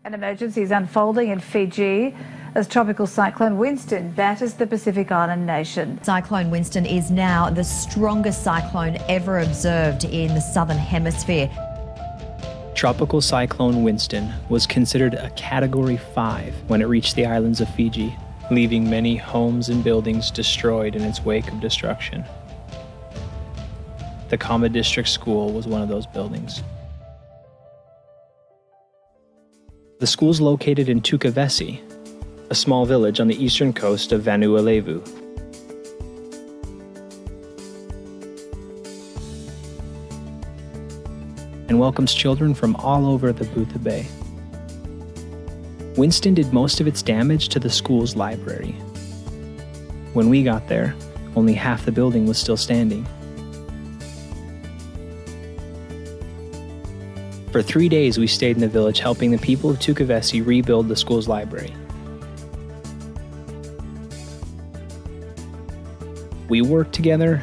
An emergency is unfolding in Fiji as tropical cyclone Winston batters the Pacific island nation. Cyclone Winston is now the strongest cyclone ever observed in the southern hemisphere. Tropical Cyclone Winston was considered a Category 5 when it reached the islands of Fiji, leaving many homes and buildings destroyed in its wake of destruction. The Kama District School was one of those buildings. The school is located in Tukavesi, a small village on the eastern coast of Vanuatu, and welcomes children from all over the Butha Bay. Winston did most of its damage to the school's library. When we got there, only half the building was still standing. For 3 days, we stayed in the village helping the people of Tukavesi rebuild the school's library. We worked together,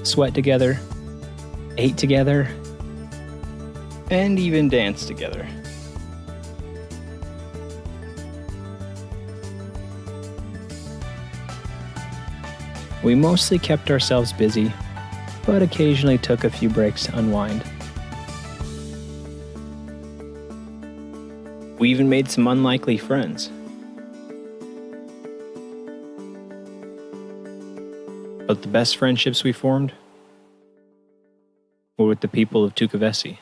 sweat together, ate together, and even danced together. We mostly kept ourselves busy, but occasionally took a few breaks to unwind. We even made some unlikely friends. But the best friendships we formed were with the people of Tukavesi.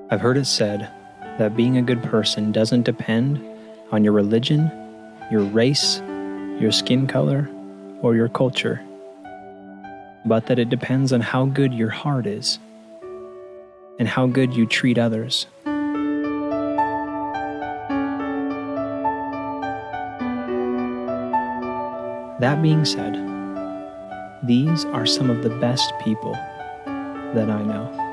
I've heard it said that being a good person doesn't depend on your religion, your race, your skin color, or your culture, but that it depends on how good your heart is and how good you treat others. That being said, these are some of the best people that I know.